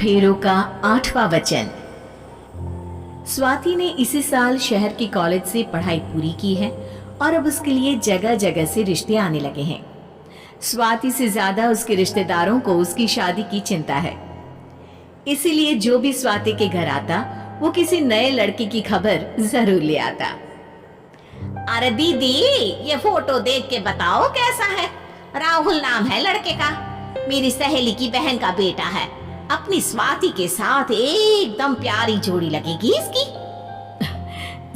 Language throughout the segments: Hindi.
फेरों का 8वां वचन। स्वाति ने इसी साल शहर के कॉलेज से पढ़ाई पूरी की है और अब उसके लिए जगह जगह से रिश्ते आने लगे हैं। स्वाति से ज्यादा उसके रिश्तेदारों को उसकी शादी की चिंता है, इसीलिए जो भी स्वाति के घर आता वो किसी नए लड़के की खबर जरूर ले आता। अरे दीदी, ये फोटो देख के बताओ कैसा है। राहुल नाम है लड़के का, मेरी सहेली की बहन का बेटा है। अपनी स्वाति के साथ एकदम प्यारी जोड़ी लगेगी इसकी।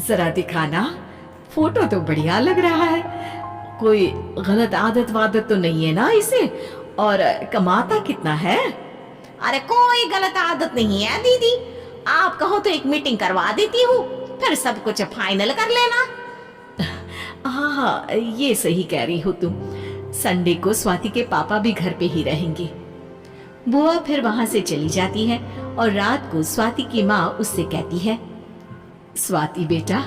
जरा दिखाना, फोटो तो बढ़िया लग रहा है। कोई गलत आदत वादत तो नहीं है ना इसे? और कमाता कितना है? अरे कोई गलत आदत नहीं है दीदी, आप कहो तो एक मीटिंग करवा देती हूँ, फिर सब कुछ फाइनल कर लेना। हाँ हाँ, ये सही कह रही हो तुम। संडे को स्वाति के पापा भी घर पे ही रहेंगे। बुआ फिर वहां से चली जाती है और रात को स्वाति की माँ उससे कहती है, स्वाति बेटा,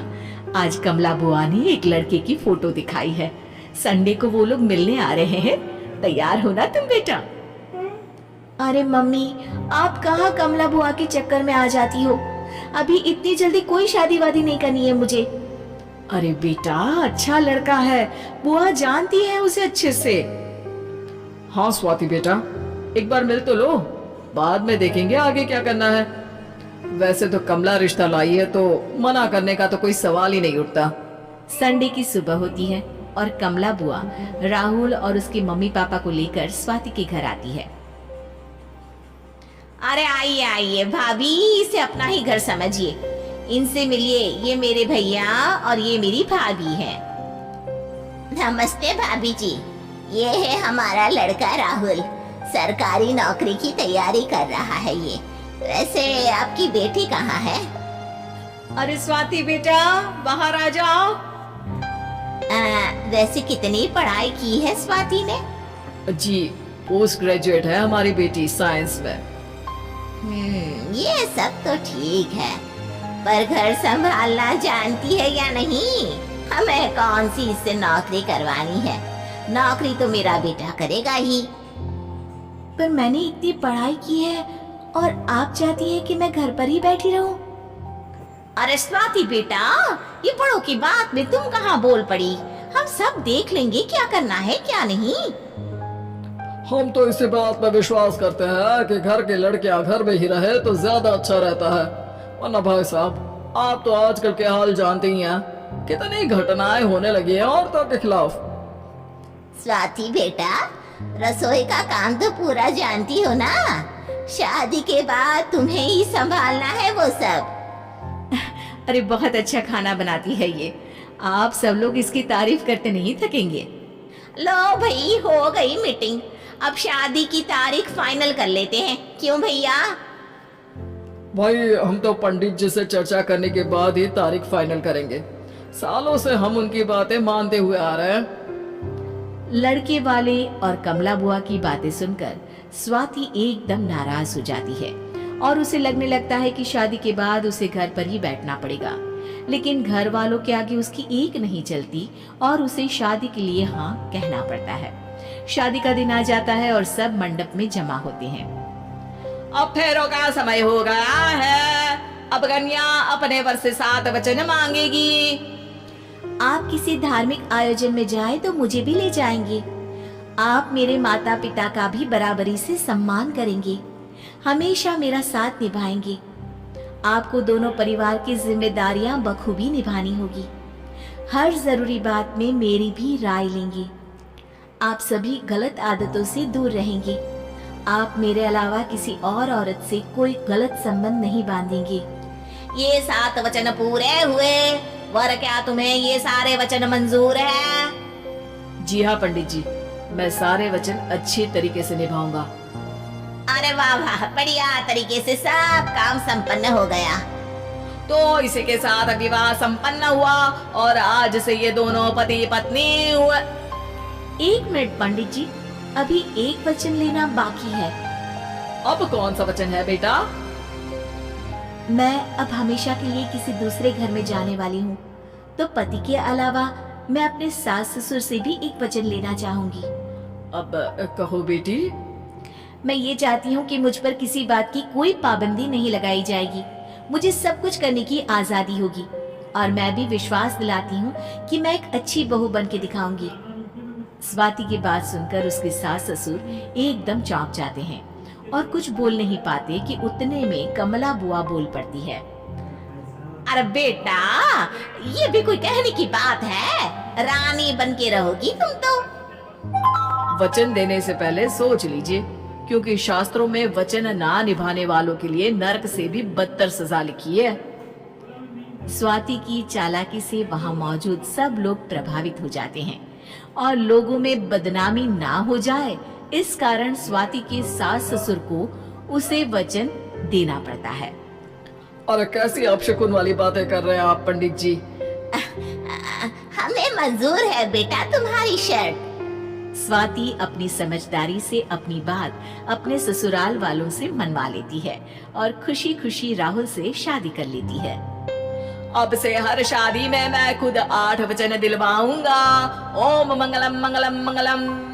आज कमला बुआ ने एक लड़के की फोटो दिखाई है। संडे को वो लोग मिलने आ रहे हैं, तैयार हो ना तुम बेटा? अरे मम्मी, आप कहाँ कमला बुआ के चक्कर में आ जाती हो? अभी इतनी जल्दी कोई शादी वादी नहीं करनी है मुझे। अरे बेटा, अच्छा लड़का है, बुआ जानती है उसे अच्छे से। हाँ स्वाति बेटा, एक बार मिल तो लो, बाद में देखेंगे आगे क्या करना है। वैसे तो कमला रिश्ता लाई है तो मना करने का तो कोई सवाल ही नहीं उठता। संडे की सुबह होती है और कमला बुआ राहुल और उसके मम्मी पापा को लेकर स्वाति के घर आती है। अरे आइए आइए भाभी, इसे अपना ही घर समझिए, इनसे मिलिए। ये मेरे भैया और ये मेरी भाभी है। नमस्ते भाभी जी, ये है हमारा लड़का राहुल, सरकारी नौकरी की तैयारी कर रहा है ये। वैसे आपकी बेटी कहाँ है? अरे स्वाति बेटा, बाहर आ जाओ। वैसे कितनी पढ़ाई की है स्वाति ने? जी, पोस्ट ग्रेजुएट है हमारी बेटी साइंस में। ये सब तो ठीक है, पर घर संभालना जानती है या नहीं? हमें कौन सी इससे नौकरी करवानी है, नौकरी तो मेरा बेटा करेगा ही। पर मैंने इतनी पढ़ाई की है और आप चाहती है कि मैं घर पर ही बैठी रहूं? अरे स्वाति बेटा, ये बड़ों की बात में तुम कहाँ बोल पड़ी? हम सब देख लेंगे क्या करना है क्या नहीं। हम तो इसी बात में विश्वास करते हैं कि घर के लड़कियां घर में ही रहे तो ज्यादा अच्छा रहता है। वरना भाई साहब, आप तो आजकल के हाल जानते ही हैं, कितनी घटनाएं होने लगी हैं औरतों के खिलाफ। स्वाति बेटा, रसोई का काम तो पूरा जानती हो ना? शादी के बाद तुम्हें ही संभालना है वो सब। अरे बहुत अच्छा खाना बनाती है ये, आप सब लोग इसकी तारीफ करते नहीं थकेंगे। लो भाई, हो गई मीटिंग, अब शादी की तारीख फाइनल कर लेते हैं, क्यों भैया? भाई, हम तो पंडित जी से चर्चा करने के बाद ही तारीख फाइनल करेंगे। सालों से हम उनकी बातें मानते हुए आ रहे हैं। लड़के वाले और कमला बुआ की बातें सुनकर स्वाति एकदम नाराज हो जाती है और उसे लगने लगता है कि शादी के बाद उसे घर पर ही बैठना पड़ेगा। लेकिन घर वालों के आगे उसकी एक नहीं चलती और उसे शादी के लिए हाँ कहना पड़ता है। शादी का दिन आ जाता है और सब मंडप में जमा होते हैं। अब फेरों का समय हो गया है, अब कन्या अपने वर से 7 वचन मांगेगी। आप किसी धार्मिक आयोजन में जाए तो मुझे भी ले जाएंगे। आप मेरे माता पिता का भी बराबरी से सम्मान करेंगे, हमेशा मेरा साथ निभाएंगे। आपको दोनों परिवार की जिम्मेदारियां बखूबी निभानी होगी। हर जरूरी बात में मेरी भी राय लेंगे। आप सभी गलत आदतों से दूर रहेंगे। आप मेरे अलावा किसी और औरत से कोई गलत संबंध नहीं बांधेंगे। ये 7 वचन पूरे हुए, वर क्या तुम्हें ये सारे वचन मंजूर है? जी हाँ पंडित जी, मैं सारे वचन अच्छे तरीके से निभाऊंगा। अरे वाह वाह, बढ़िया तरीके से सब काम संपन्न हो गया। तो इसी के साथ विवाह संपन्न हुआ और आज से ये दोनों पति पत्नी हुए। 1 मिनट पंडित जी, अभी एक वचन लेना बाकी है। अब कौन सा वचन है बेटा? मैं अब हमेशा के लिए किसी दूसरे घर में जाने वाली हूँ, तो पति के अलावा मैं अपने सास ससुर से भी एक वचन लेना चाहूंगी। अब कहो बेटी। मैं ये चाहती हूँ कि मुझ पर किसी बात की कोई पाबंदी नहीं लगाई जाएगी। मुझे सब कुछ करने की आजादी होगी और मैं भी विश्वास दिलाती हूँ कि मैं एक अच्छी बहू बन के दिखाऊंगी। स्वाति की बात सुनकर उसके सास ससुर एकदम चौंक जाते हैं और कुछ बोल नहीं पाते कि उतने में कमला बुआ बोल पड़ती है। अरे बेटा, ये भी कोई कहने की बात है? रानी बन के रहोगी तुम तो। वचन देने से पहले सोच लीजिए, क्योंकि शास्त्रों में वचन ना निभाने वालों के लिए नरक से भी बदतर सजा लिखी है। स्वाति की चालाकी से वहां मौजूद सब लोग प्रभावित हो जाते हैं और लोगों में बदनामी ना हो जाए, इस कारण स्वाति के सास ससुर को उसे वचन देना पड़ता है। और कैसी अपशकुन वाली बातें कर रहे हैं आप पंडित जी? हमें मंजूर है बेटा तुम्हारी शर्त। स्वाति अपनी समझदारी से अपनी बात अपने ससुराल वालों से मनवा लेती है और खुशी खुशी राहुल से शादी कर लेती है। अब से हर शादी में मैं खुद 8 वचन दिलवाऊंगा। ओम मंगलम मंगलम मंगलम।